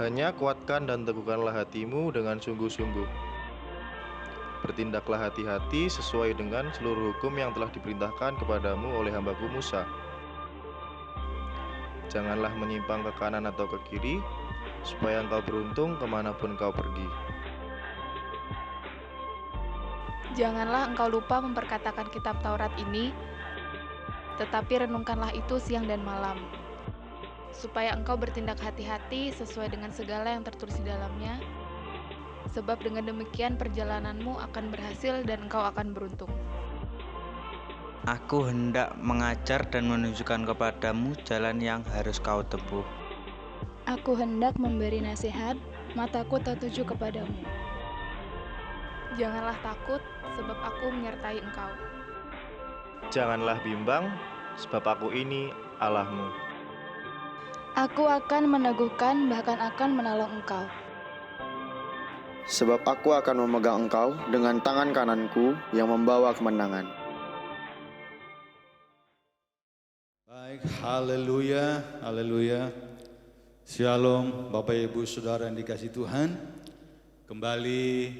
Hanya kuatkan dan teguhkanlah hatimu dengan sungguh-sungguh. Bertindaklah hati-hati sesuai dengan seluruh hukum yang telah diperintahkan kepadamu oleh hambaku Musa. Janganlah menyimpang ke kanan atau ke kiri, supaya engkau beruntung kemanapun kau pergi. Janganlah engkau lupa memperkatakan kitab Taurat ini, tetapi renungkanlah itu siang dan malam, supaya engkau bertindak hati-hati sesuai dengan segala yang tertulis di dalamnya, sebab dengan demikian perjalananmu akan berhasil dan engkau akan beruntung. Aku hendak mengajar dan menunjukkan kepadamu jalan yang harus kau tempuh. Aku hendak memberi nasihat, mataku tertuju kepadamu. Janganlah takut, sebab aku menyertai engkau. Janganlah bimbang, sebab aku ini Allahmu. Aku akan meneguhkan, bahkan akan menolong engkau. Sebab aku akan memegang engkau dengan tangan kananku yang membawa kemenangan. Baik, haleluya, haleluya. Shalom Bapak Ibu Saudara yang dikasihi Tuhan. Kembali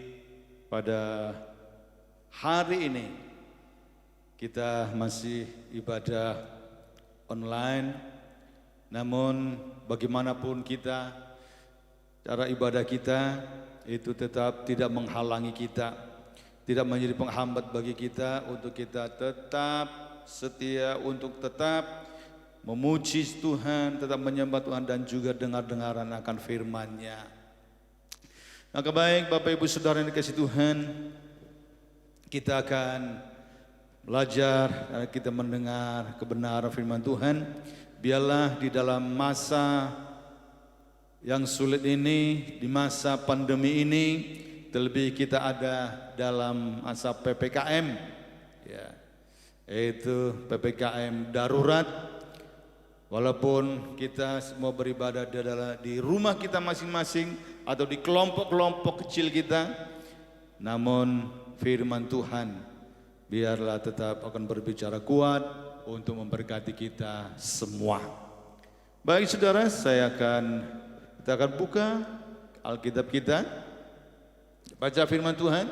pada hari ini kita masih ibadah online. Namun bagaimanapun kita, cara ibadah kita itu tetap tidak menghalangi kita, tidak menjadi penghambat bagi kita untuk kita tetap setia, untuk tetap memuji Tuhan, tetap menyembah Tuhan dan juga dengar-dengaran akan firman-Nya. Maka baik Bapak Ibu Saudara yang dikasihi Tuhan, kita akan belajar, kita mendengar kebenaran firman Tuhan. Biarlah di dalam masa yang sulit ini, di masa pandemi ini, terlebih kita ada dalam masa PPKM, ya, yaitu PPKM darurat. Walaupun kita semua beribadah di rumah kita masing-masing atau di kelompok-kelompok kecil kita, namun firman Tuhan biarlah tetap akan berbicara kuat untuk memberkati kita semua. Baik saudara, kita akan buka Alkitab kita, baca firman Tuhan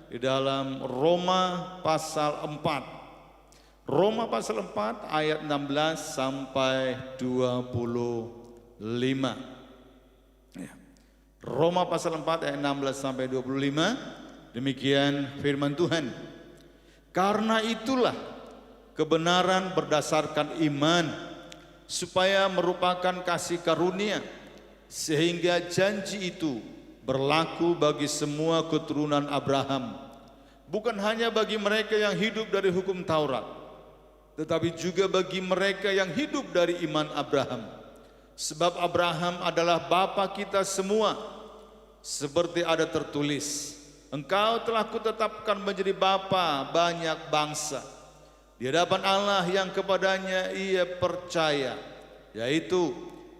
di dalam Roma pasal 4. Roma pasal 4 ayat 16 sampai 25. Roma pasal 4 ayat 16 sampai 25. Demikian firman Tuhan. Karena itulah kebenaran berdasarkan iman, supaya merupakan kasih karunia, sehingga janji itu berlaku bagi semua keturunan Abraham, bukan hanya bagi mereka yang hidup dari hukum Taurat, tetapi juga bagi mereka yang hidup dari iman Abraham. Sebab Abraham adalah bapa kita semua, seperti ada tertulis, engkau telah kutetapkan menjadi bapa banyak bangsa, di hadapan Allah yang kepadanya ia percaya, yaitu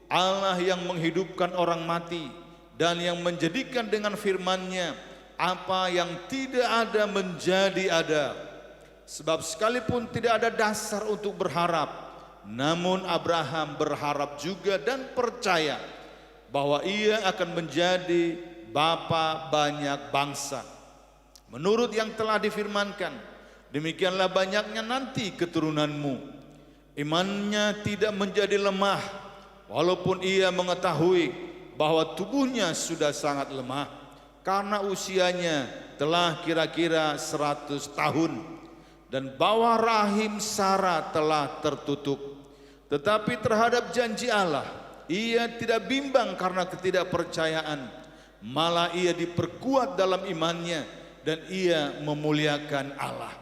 Allah yang menghidupkan orang mati dan yang menjadikan dengan firman-Nya apa yang tidak ada menjadi ada. Sebab sekalipun tidak ada dasar untuk berharap, namun Abraham berharap juga dan percaya bahwa ia akan menjadi bapa banyak bangsa. Menurut yang telah difirmankan, demikianlah banyaknya nanti keturunanmu. Imannya tidak menjadi lemah, walaupun ia mengetahui bahwa tubuhnya sudah sangat lemah, karena usianya telah kira-kira 100 tahun. Dan bawah rahim Sarah telah tertutup. Tetapi terhadap janji Allah, ia tidak bimbang karena ketidakpercayaan, malah ia diperkuat dalam imannya dan ia memuliakan Allah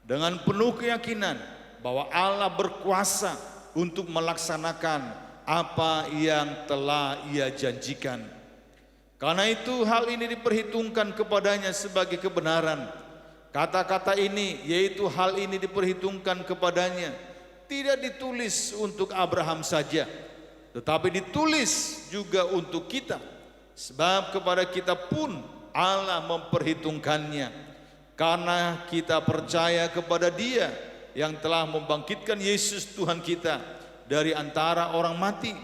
dengan penuh keyakinan bahwa Allah berkuasa untuk melaksanakan apa yang telah ia janjikan. Karena itu hal ini diperhitungkan kepadanya sebagai kebenaran. Kata-kata ini, yaitu hal ini diperhitungkan kepadanya, tidak ditulis untuk Abraham saja, tetapi ditulis juga untuk kita. Sebab kepada kita pun Allah memperhitungkannya, karena kita percaya kepada Dia yang telah membangkitkan Yesus Tuhan kita dari antara orang mati,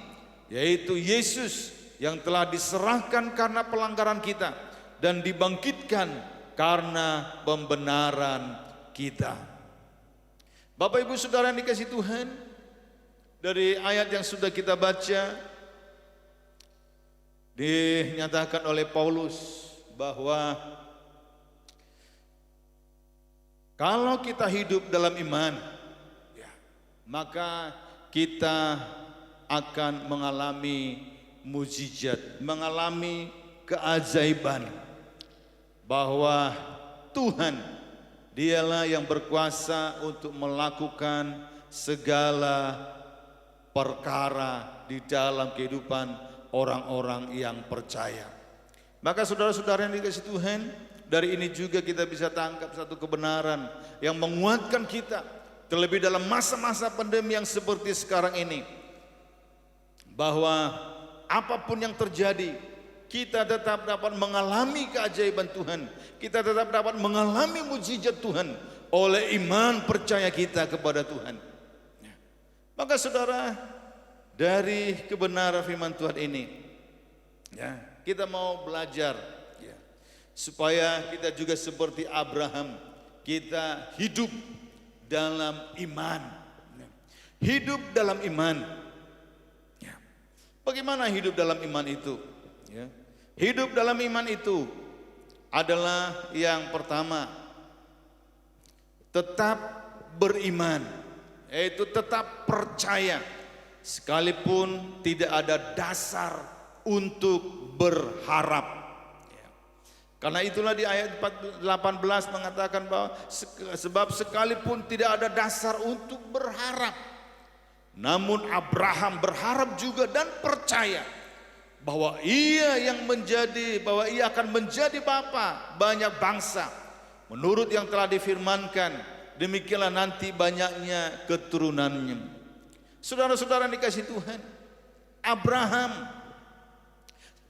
yaitu Yesus yang telah diserahkan karena pelanggaran kita dan dibangkitkan karena pembenaran kita. Bapak Ibu Saudara yang dikasihi Tuhan, dari ayat yang sudah kita baca dinyatakan oleh Paulus bahwa kalau kita hidup dalam iman, maka kita akan mengalami mukjizat, mengalami keajaiban, bahwa Tuhan dialah yang berkuasa untuk melakukan segala perkara di dalam kehidupan orang-orang yang percaya. Maka saudara-saudara yang dikasihi Tuhan, dari ini juga kita bisa tangkap satu kebenaran yang menguatkan kita, terlebih dalam masa-masa pandemi yang seperti sekarang ini, bahwa apapun yang terjadi, kita tetap dapat mengalami keajaiban Tuhan, kita tetap dapat mengalami mukjizat Tuhan oleh iman percaya kita kepada Tuhan. Maka saudara, dari kebenaran firman Tuhan ini, kita mau belajar supaya kita juga seperti Abraham, kita hidup dalam iman. Hidup dalam iman. Bagaimana hidup dalam iman itu? Hidup dalam iman itu adalah yang pertama, tetap beriman, yaitu tetap percaya sekalipun tidak ada dasar untuk berharap. Karena itulah di ayat 18 mengatakan bahwa sebab sekalipun tidak ada dasar untuk berharap, namun Abraham berharap juga dan percaya bahwa ia akan menjadi bapa banyak bangsa, menurut yang telah difirmankan, demikianlah nanti banyaknya keturunannya. Saudara-saudara yang dikasihi Tuhan, Abraham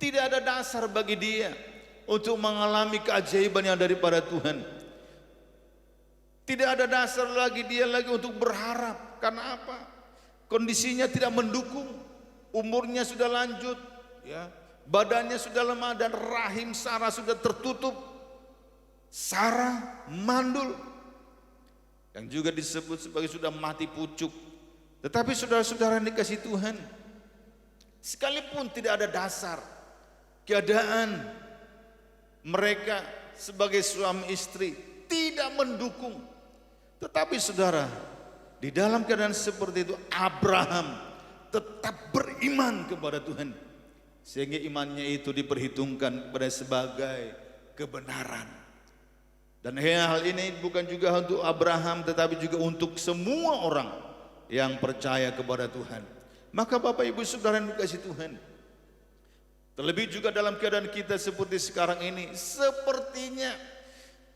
tidak ada dasar bagi dia untuk mengalami keajaiban yang daripada Tuhan. Tidak ada dasar lagi dia untuk berharap. Karena apa? Kondisinya tidak mendukung. Umurnya sudah lanjut, badannya sudah lemah, dan rahim Sarah sudah tertutup. Sarah mandul, yang juga disebut sebagai sudah mati pucuk. Tetapi saudara-saudara yang dikasihi Tuhan, sekalipun tidak ada dasar, keadaan mereka sebagai suami istri tidak mendukung, tetapi saudara, di dalam keadaan seperti itu Abraham tetap beriman kepada Tuhan, sehingga imannya itu diperhitungkan kepada sebagai kebenaran. Dan hal ini bukan juga untuk Abraham, tetapi juga untuk semua orang yang percaya kepada Tuhan. Maka Bapak Ibu Saudara yang dikasihi Tuhan, terlebih juga dalam keadaan kita seperti sekarang ini, sepertinya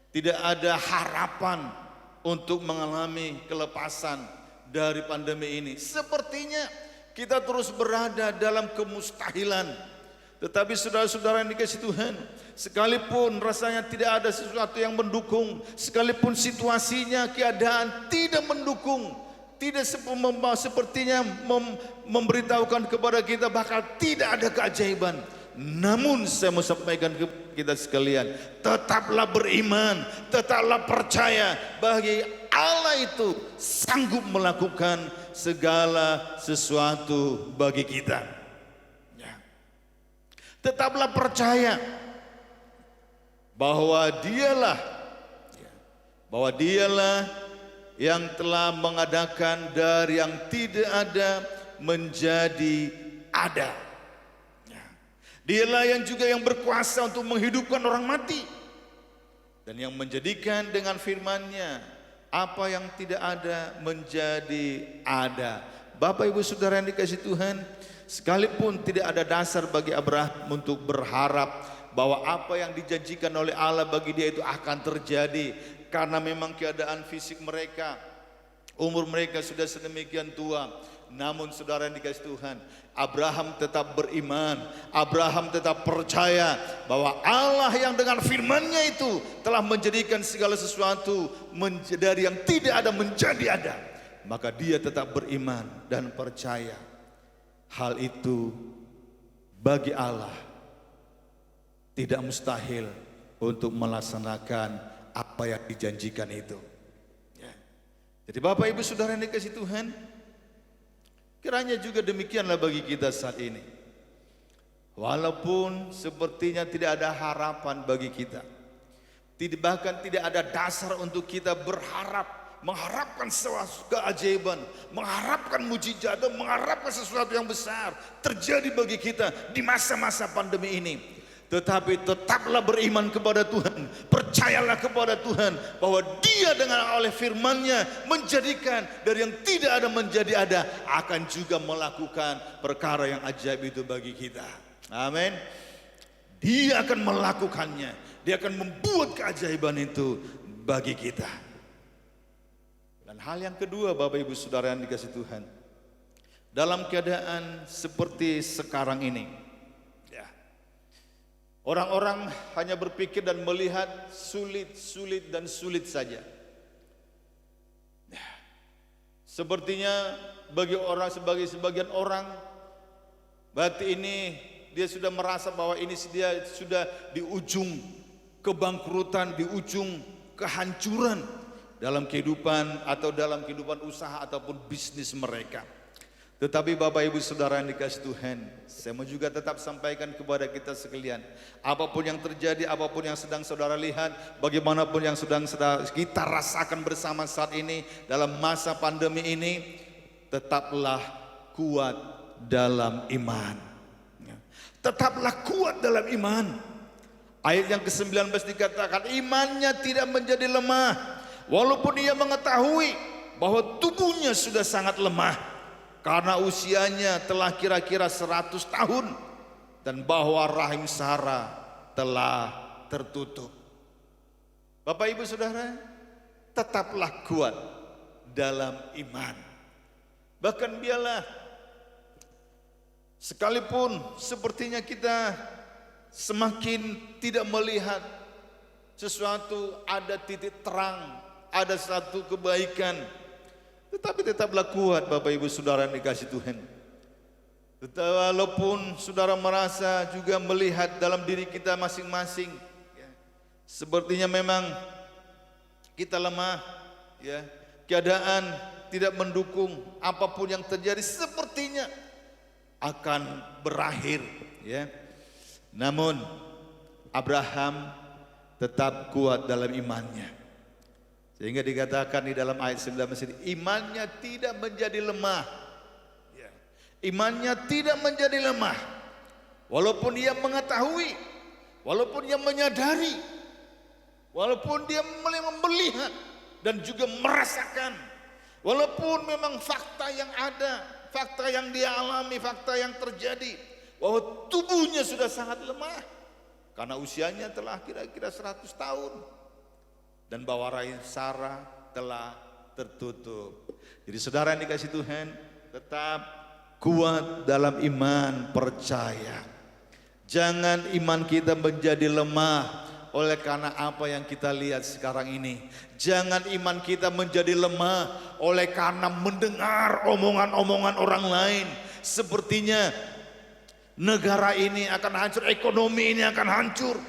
tidak ada harapan untuk mengalami kelepasan dari pandemi ini. Sepertinya kita terus berada dalam kemustahilan. Tetapi saudara-saudara yang dikasihi Tuhan, sekalipun rasanya tidak ada sesuatu yang mendukung, sekalipun situasinya, keadaan tidak mendukung, tidak sepertinya memberitahukan kepada kita bakal tidak ada keajaiban, namun saya mau sampaikan ke kita sekalian, tetaplah beriman, tetaplah percaya bagi Allah itu sanggup melakukan segala sesuatu bagi kita. Tetaplah percaya bahwa dialah yang telah mengadakan dari yang tidak ada menjadi ada. Dialah yang juga yang berkuasa untuk menghidupkan orang mati, dan yang menjadikan dengan firman-Nya apa yang tidak ada menjadi ada. Bapak Ibu Saudara yang dikasihi Tuhan, sekalipun tidak ada dasar bagi Abraham untuk berharap bahwa apa yang dijanjikan oleh Allah bagi dia itu akan terjadi, karena memang keadaan fisik mereka, umur mereka sudah sedemikian tua. Namun saudara yang dikasihi Tuhan, Abraham tetap beriman, Abraham tetap percaya bahwa Allah yang dengan firman-Nya itu telah menjadikan segala sesuatu dari yang tidak ada menjadi ada. Maka dia tetap beriman dan percaya. Hal itu bagi Allah tidak mustahil untuk melaksanakan apa yang dijanjikan itu. Ya. Jadi Bapak Ibu Saudara yang dikasihi Tuhan, kiranya juga demikianlah bagi kita saat ini. Walaupun sepertinya tidak ada harapan bagi kita, bahkan tidak ada dasar untuk kita mengharapkan sesuatu keajaiban, mengharapkan mujizat, mengharapkan sesuatu yang besar terjadi bagi kita di masa-masa pandemi ini. Tetapi tetaplah beriman kepada Tuhan, percayalah kepada Tuhan bahwa Dia dengan oleh firman-Nya menjadikan dari yang tidak ada menjadi ada, akan juga melakukan perkara yang ajaib itu bagi kita. Amin. Dia akan melakukannya, Dia akan membuat keajaiban itu bagi kita. Dan hal yang kedua, Bapak Ibu Saudara yang dikasihi Tuhan, dalam keadaan seperti sekarang ini, orang-orang hanya berpikir dan melihat sulit saja. Sepertinya bagi sebagian orang, berarti ini dia sudah merasa bahwa ini dia sudah di ujung kebangkrutan, di ujung kehancuran dalam kehidupan atau dalam kehidupan usaha ataupun bisnis mereka. Tetapi Bapak Ibu Saudara yang dikasihi Tuhan, saya mau juga tetap sampaikan kepada kita sekalian, apapun yang terjadi, apapun yang sedang saudara lihat, bagaimanapun yang sedang kita rasakan bersama saat ini dalam masa pandemi ini, tetaplah kuat dalam iman. Tetaplah kuat dalam iman. Ayat yang ke-19 dikatakan, imannya tidak menjadi lemah, walaupun ia mengetahui bahwa tubuhnya sudah sangat lemah, karena usianya telah kira-kira 100 tahun dan bahwa rahim Sarah telah tertutup. Bapak Ibu Saudara, tetaplah kuat dalam iman. Bahkan biarlah sekalipun sepertinya kita semakin tidak melihat sesuatu, ada titik terang, ada satu kebaikan, tetapi tetaplah kuat Bapak Ibu Saudara yang dikasihi Tuhan. Walaupun saudara merasa juga melihat dalam diri kita masing-masing, sepertinya memang kita lemah, keadaan tidak mendukung, apapun yang terjadi sepertinya akan berakhir. Namun Abraham tetap kuat dalam imannya. Sehingga dikatakan di dalam ayat 19, imannya tidak menjadi lemah. Imannya tidak menjadi lemah. Walaupun dia mengetahui, walaupun dia menyadari, walaupun dia melihat dan juga merasakan, walaupun memang fakta yang ada, fakta yang dia alami, fakta yang terjadi, bahwa tubuhnya sudah sangat lemah karena usianya telah kira-kira 100 tahun. Dan bahwa rahim Sarah telah tertutup. Jadi saudara yang dikasihi Tuhan, tetap kuat dalam iman, percaya. Jangan iman kita menjadi lemah oleh karena apa yang kita lihat sekarang ini. Jangan iman kita menjadi lemah oleh karena mendengar omongan-omongan orang lain. Sepertinya negara ini akan hancur, ekonomi ini akan hancur.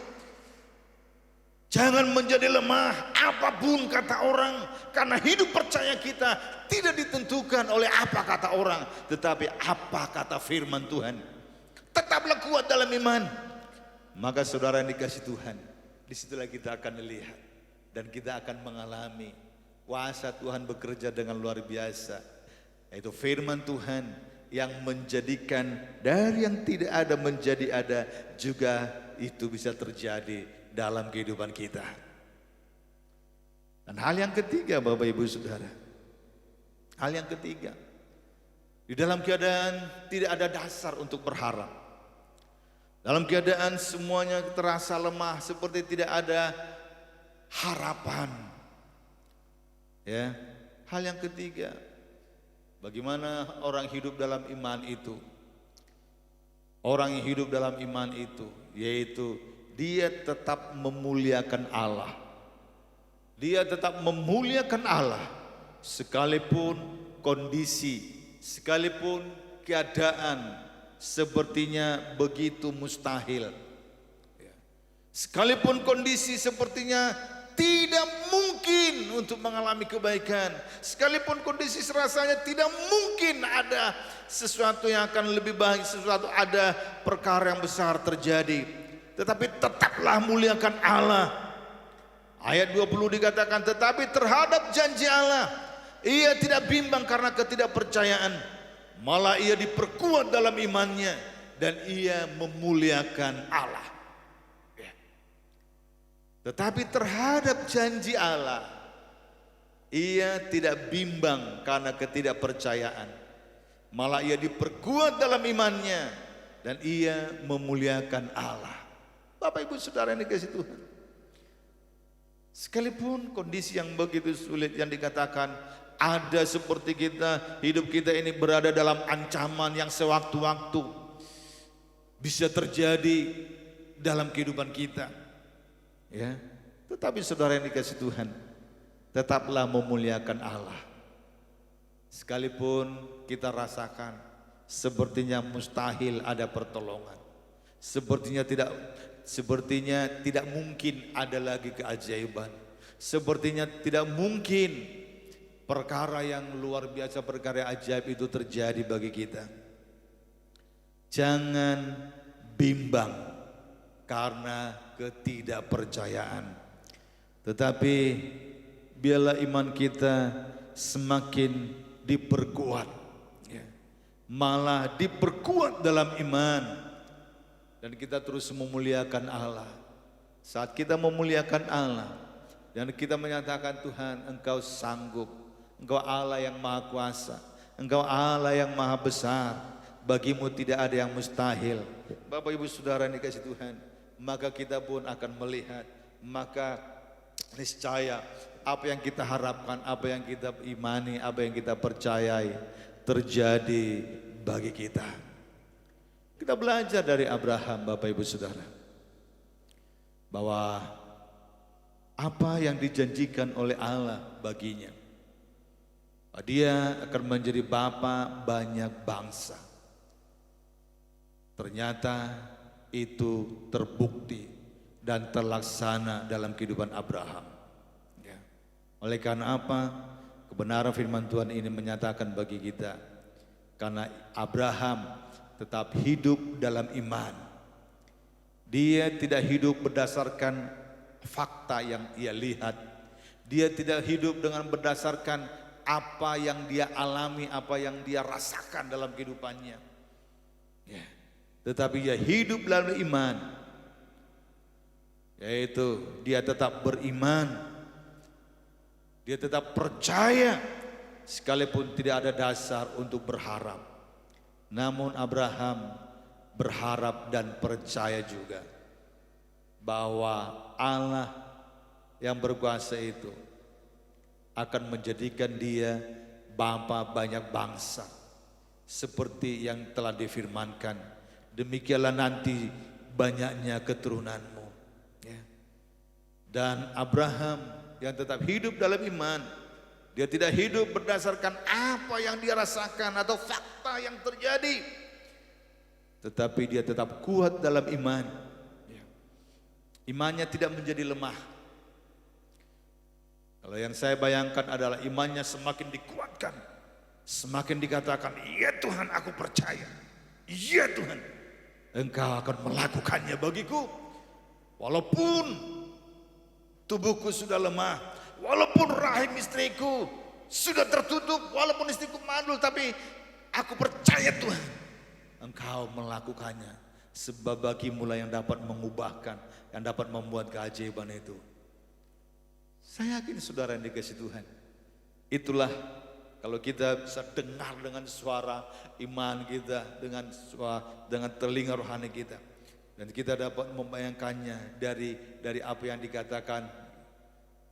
Jangan menjadi lemah apapun kata orang, karena hidup percaya kita tidak ditentukan oleh apa kata orang, tetapi apa kata firman Tuhan. Tetaplah kuat dalam iman. Maka saudara yang dikasihi Tuhan, disitulah kita akan melihat dan kita akan mengalami kuasa Tuhan bekerja dengan luar biasa, yaitu firman Tuhan yang menjadikan dari yang tidak ada menjadi ada, juga itu bisa terjadi dalam kehidupan kita. Dan hal yang ketiga Bapak Ibu Saudara, hal yang ketiga, di dalam keadaan tidak ada dasar untuk berharap, dalam keadaan semuanya terasa lemah, seperti tidak ada harapan, hal yang ketiga, bagaimana orang hidup dalam iman itu? Orang yang hidup dalam iman itu, yaitu dia tetap memuliakan Allah. Dia tetap memuliakan Allah sekalipun kondisi, sekalipun keadaan sepertinya begitu mustahil. Sekalipun kondisi sepertinya tidak mungkin untuk mengalami kebaikan, sekalipun kondisi rasanya tidak mungkin ada sesuatu yang akan lebih baik, sesuatu ada perkara yang besar terjadi, tetapi tetaplah muliakan Allah. Ayat 20 dikatakan, tetapi terhadap janji Allah ia tidak bimbang karena ketidakpercayaan, malah ia diperkuat dalam imannya dan ia memuliakan Allah. Tetapi terhadap janji Allah ia tidak bimbang karena ketidakpercayaan, malah ia diperkuat dalam imannya dan ia memuliakan Allah. Bapak Ibu Saudara yang dikasihi Tuhan, sekalipun kondisi yang begitu sulit yang dikatakan ada seperti kita, hidup kita ini berada dalam ancaman yang sewaktu-waktu bisa terjadi dalam kehidupan kita, ya. Tetapi saudara yang dikasihi Tuhan, tetaplah memuliakan Allah. Sekalipun kita rasakan sepertinya mustahil ada pertolongan, sepertinya tidak mungkin ada lagi keajaiban, sepertinya tidak mungkin perkara yang luar biasa, perkara ajaib itu terjadi bagi kita. Jangan bimbang karena ketidakpercayaan, tetapi biarlah iman kita semakin diperkuat, ya. Malah diperkuat dalam iman, dan kita terus memuliakan Allah. Saat kita memuliakan Allah dan kita menyatakan, Tuhan Engkau sanggup, Engkau Allah yang maha kuasa, Engkau Allah yang maha besar, bagimu tidak ada yang mustahil. Bapak Ibu Saudara yang dikasihi Tuhan, maka kita pun akan melihat, maka niscaya apa yang kita harapkan, apa yang kita imani, apa yang kita percayai terjadi bagi kita. Kita belajar dari Abraham, Bapak Ibu Saudara, bahwa apa yang dijanjikan oleh Allah baginya, dia akan menjadi bapa banyak bangsa. Ternyata itu terbukti dan terlaksana dalam kehidupan Abraham, ya. Oleh karena apa? Kebenaran firman Tuhan ini menyatakan bagi kita, karena Abraham tetap hidup dalam iman. Dia tidak hidup berdasarkan fakta yang ia lihat, dia tidak hidup dengan berdasarkan apa yang dia alami, apa yang dia rasakan dalam kehidupannya, ya. Tetapi dia hidup dalam iman, yaitu dia tetap beriman, dia tetap percaya sekalipun tidak ada dasar untuk berharap. Namun Abraham berharap dan percaya juga bahwa Allah yang berkuasa itu akan menjadikan dia bapa banyak bangsa, seperti yang telah difirmankan, demikianlah nanti banyaknya keturunanmu, ya. Dan Abraham yang tetap hidup dalam iman, dia tidak hidup berdasarkan apa yang dia rasakan atau fakta yang terjadi, tetapi dia tetap kuat dalam iman, ya. Imannya tidak menjadi lemah. Kalau yang saya bayangkan adalah imannya semakin dikuatkan, semakin dikatakan, iya Tuhan aku percaya, iya Tuhan Engkau akan melakukannya bagiku, walaupun tubuhku sudah lemah, walaupun rahim istriku sudah tertutup, walaupun istriku mandul, tapi aku percaya Tuhan Engkau melakukannya, sebab bagimulah yang dapat mengubahkan, yang dapat membuat keajaiban itu. Saya yakin saudara yang dikasihi Tuhan, itulah kalau kita bisa dengar dengan suara iman kita, dengan telinga rohani kita, dan kita dapat membayangkannya dari apa yang dikatakan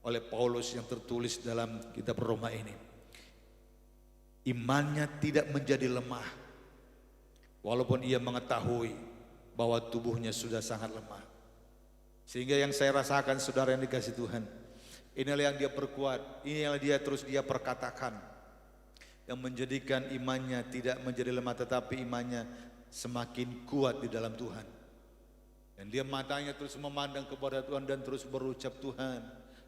oleh Paulus yang tertulis dalam kitab Roma ini. Imannya tidak menjadi lemah, walaupun ia mengetahui bahwa tubuhnya sudah sangat lemah. Sehingga yang saya rasakan saudara yang dikasihi Tuhan, inilah yang dia perkuat, inilah dia perkatakan, yang menjadikan imannya tidak menjadi lemah, tetapi imannya semakin kuat di dalam Tuhan. Dan dia matanya terus memandang kepada Tuhan dan terus berucap, Tuhan,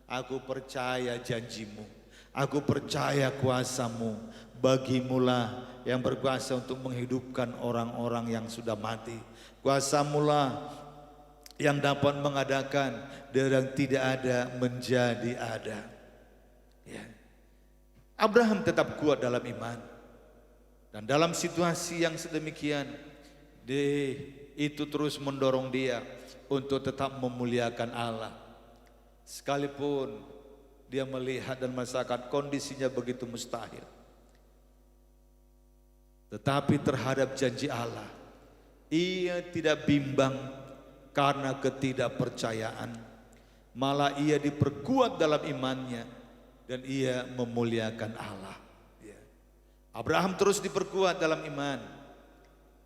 aku percaya janjimu, aku percaya kuasamu, bagimulah yang berkuasa untuk menghidupkan orang-orang yang sudah mati. Kuasamulah yang dapat mengadakan dari yang tidak ada menjadi ada. Ya. Abraham tetap kuat dalam iman. Dan dalam situasi yang sedemikian, itu terus mendorong dia untuk tetap memuliakan Allah. Sekalipun dia melihat dan merasakan kondisinya begitu mustahil. Tetapi terhadap janji Allah, ia tidak bimbang karena ketidakpercayaan. Malah ia diperkuat dalam imannya dan ia memuliakan Allah. Abraham terus diperkuat dalam iman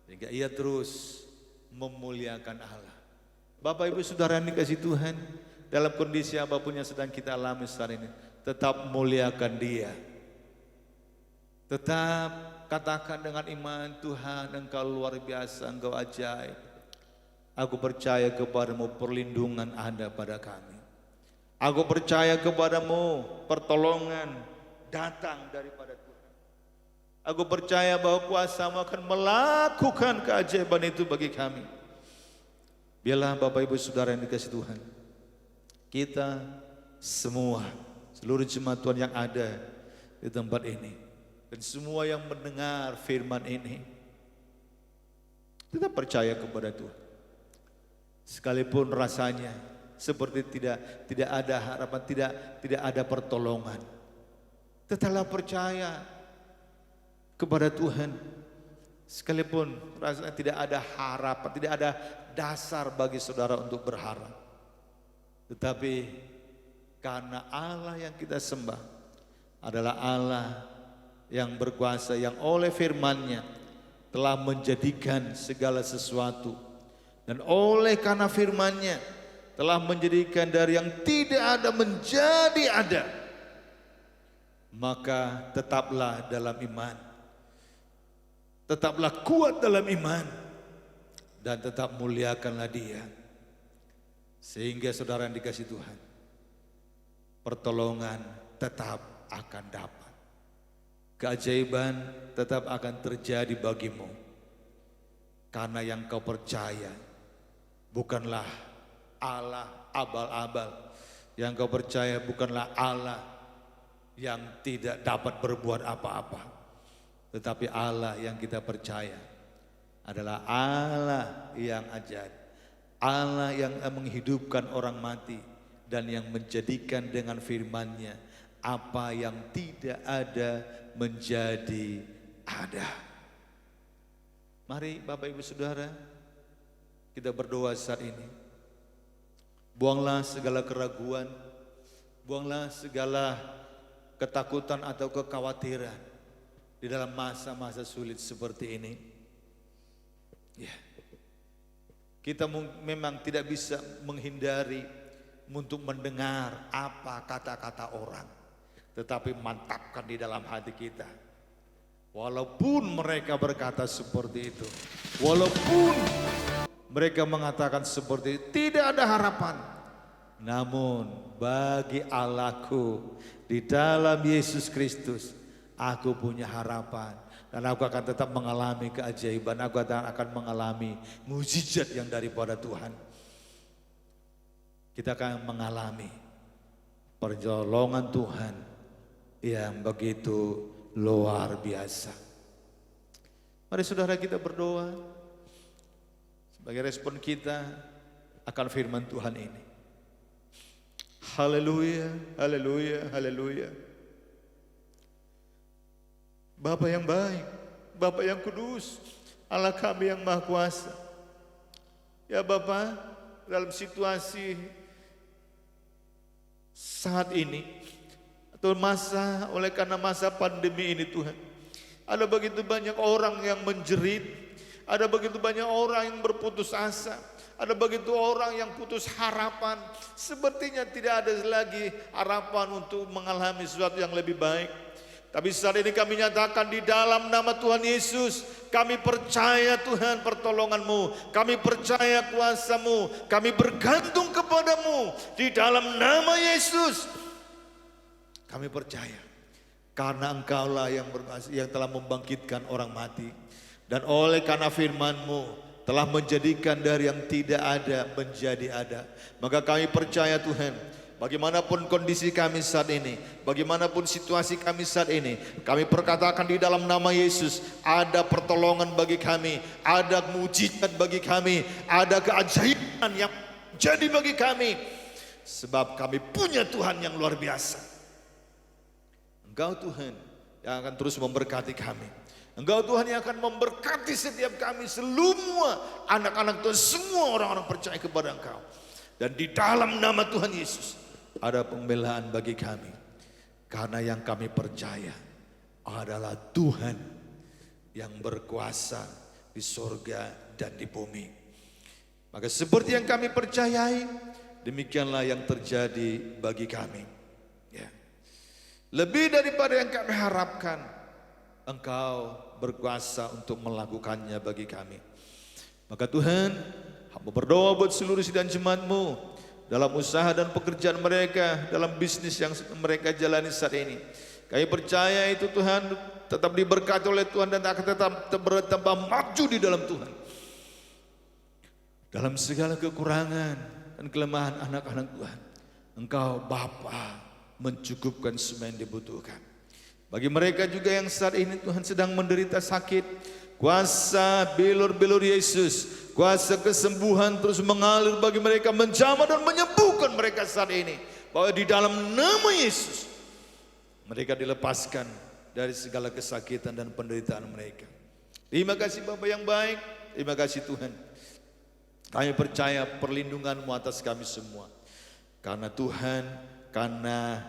sehingga ia terus memuliakan Allah. Bapak Ibu Saudara yang dikasihi Tuhan, dalam kondisi apapun yang sedang kita alami saat ini, tetap muliakan Dia. Tetap katakan dengan iman, Tuhan Engkau luar biasa, Engkau ajaib. Aku percaya kepadamu perlindungan Anda pada kami. Aku percaya kepadamu pertolongan datang daripada Tuhan. Aku percaya bahwa kuasa-Mu akan melakukan keajaiban itu bagi kami. Biarlah Bapak Ibu Saudara yang dikasihi Tuhan, kita semua, seluruh jemaat Tuhan yang ada di tempat ini, dan semua yang mendengar firman ini, tetap percaya kepada Tuhan. Sekalipun rasanya seperti tidak ada harapan, tidak ada pertolongan, tetaplah percaya kepada Tuhan. Sekalipun rasanya tidak ada harapan, tidak ada dasar bagi saudara untuk berharap, tetapi karena Allah yang kita sembah adalah Allah yang berkuasa, yang oleh firman-Nya telah menjadikan segala sesuatu, dan oleh karena firman-Nya telah menjadikan dari yang tidak ada menjadi ada, maka tetaplah dalam iman, tetaplah kuat dalam iman, dan tetap muliakanlah Dia. Sehingga saudara yang dikasihi Tuhan, pertolongan tetap akan dapat, keajaiban tetap akan terjadi bagimu, karena yang kau percaya bukanlah Allah abal-abal, yang kau percaya bukanlah Allah yang tidak dapat berbuat apa-apa, tetapi Allah yang kita percaya adalah Allah yang ajaib, Allah yang menghidupkan orang mati, dan yang menjadikan dengan firman-Nya apa yang tidak ada menjadi ada. Mari Bapak Ibu Saudara, kita berdoa saat ini. Buanglah segala keraguan, buanglah segala ketakutan atau kekhawatiran di dalam masa-masa sulit seperti ini. Ya. Kita memang tidak bisa menghindari untuk mendengar apa kata-kata orang, tetapi mantapkan di dalam hati kita. Walaupun mereka berkata seperti itu, walaupun mereka mengatakan seperti itu, tidak ada harapan, namun bagi Allahku di dalam Yesus Kristus, aku punya harapan. Dan aku akan tetap mengalami keajaiban, aku akan mengalami mujizat yang daripada Tuhan. Kita akan mengalami pertolongan Tuhan yang begitu luar biasa. Mari saudara kita berdoa sebagai respon kita akan firman Tuhan ini. Haleluya, haleluya, haleluya. Bapa yang baik, Bapa yang kudus, Allah kami yang maha kuasa. Ya Bapa, dalam situasi saat ini, atau oleh karena masa pandemi ini Tuhan, ada begitu banyak orang yang menjerit, ada begitu banyak orang yang berputus asa, ada begitu orang yang putus harapan. Sepertinya tidak ada lagi harapan untuk mengalami sesuatu yang lebih baik. Tapi saat ini kami nyatakan di dalam nama Tuhan Yesus, kami percaya Tuhan pertolongan-Mu, kami percaya kuasa-Mu, kami bergantung kepadamu di dalam nama Yesus. Kami percaya karena Engkaulah yang telah membangkitkan orang mati, dan oleh karena firman-Mu telah menjadikan dari yang tidak ada menjadi ada. Maka kami percaya Tuhan, bagaimanapun kondisi kami saat ini, bagaimanapun situasi kami saat ini, kami perkatakan di dalam nama Yesus, ada pertolongan bagi kami, ada mujizat bagi kami, ada keajaiban yang jadi bagi kami. Sebab kami punya Tuhan yang luar biasa. Engkau Tuhan yang akan terus memberkati kami. Engkau Tuhan yang akan memberkati setiap kami, semua anak-anak Tuhan, semua orang-orang percaya kepada Engkau. Dan di dalam nama Tuhan Yesus ada pembelaan bagi kami, karena yang kami percaya adalah Tuhan yang berkuasa di sorga dan di bumi. Maka seperti yang kami percayai, demikianlah yang terjadi bagi kami. Ya. Lebih daripada yang kami harapkan, Engkau berkuasa untuk melakukannya bagi kami. Maka Tuhan, hamba berdoa buat seluruh sidang jemaat-Mu dalam usaha dan pekerjaan mereka, dalam bisnis yang mereka jalani saat ini. Kami percaya itu Tuhan tetap diberkati oleh Tuhan dan akan tetap bertambah maju di dalam Tuhan. Dalam segala kekurangan dan kelemahan anak-anak Tuhan, Engkau Bapa mencukupkan semua yang dibutuhkan. Bagi mereka juga yang saat ini Tuhan sedang menderita sakit, kuasa bilur-bilur Yesus, kuasa kesembuhan terus mengalir bagi mereka, menjamah dan menyembuhkan mereka saat ini. Bahwa di dalam nama Yesus mereka dilepaskan dari segala kesakitan dan penderitaan mereka. Terima kasih Bapa yang baik, terima kasih Tuhan. Kami percaya perlindungan-Mu atas kami semua. Karena Tuhan, karena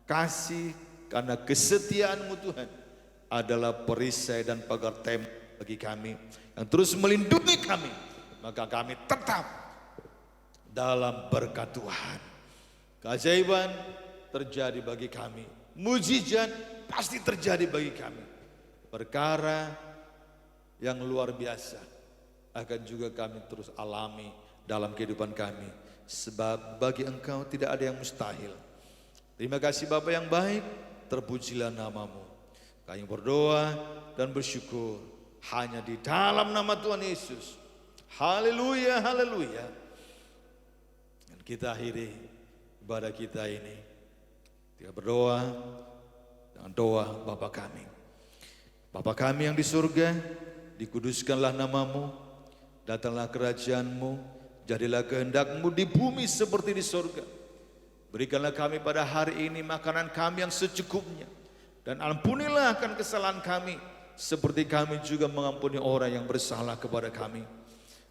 kasih, karena kesetiaan-Mu Tuhan adalah perisai dan pagar tembok bagi kami yang terus melindungi kami. Maka kami tetap dalam berkat Tuhan. Keajaiban terjadi bagi kami, mujizat pasti terjadi bagi kami. Perkara yang luar biasa akan juga kami terus alami dalam kehidupan kami. Sebab bagi Engkau tidak ada yang mustahil. Terima kasih Bapa yang baik, terpujilah nama-Mu. Kami berdoa dan bersyukur hanya di dalam nama Tuhan Yesus. Haleluya, haleluya. Dan kita akhiri ibadah kita ini, kita berdoa dengan doa Bapa kami. Bapa kami yang di surga, dikuduskanlah nama-Mu, datanglah kerajaan-Mu, jadilah kehendak-Mu di bumi seperti di surga. Berikanlah kami pada hari ini makanan kami yang secukupnya, dan ampunilah akan kesalahan kami, seperti kami juga mengampuni orang yang bersalah kepada kami.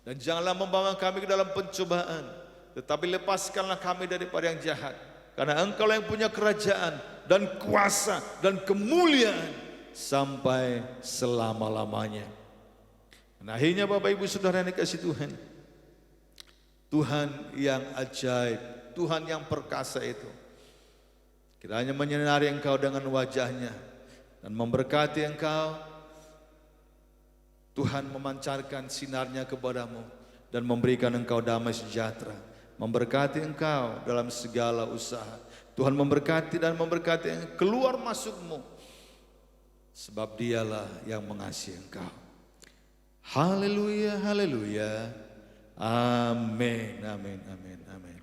Dan janganlah membawa kami ke dalam pencobaan, tetapi lepaskanlah kami daripada yang jahat. Karena Engkau yang punya kerajaan dan kuasa dan kemuliaan sampai selama-lamanya. Dan akhirnya Bapak Ibu Saudara yang dikasihi Tuhan, Tuhan yang ajaib, Tuhan yang perkasa itu, kiranya menyinari Engkau dengan wajah-Nya dan memberkati Engkau. Tuhan memancarkan sinar-Nya kepadamu dan memberikan Engkau damai sejahtera, memberkati Engkau dalam segala usaha. Tuhan memberkati dan memberkati keluar masukmu, sebab Dialah yang mengasihi Engkau. Haleluya, haleluya. Amin, amin, amin, amin.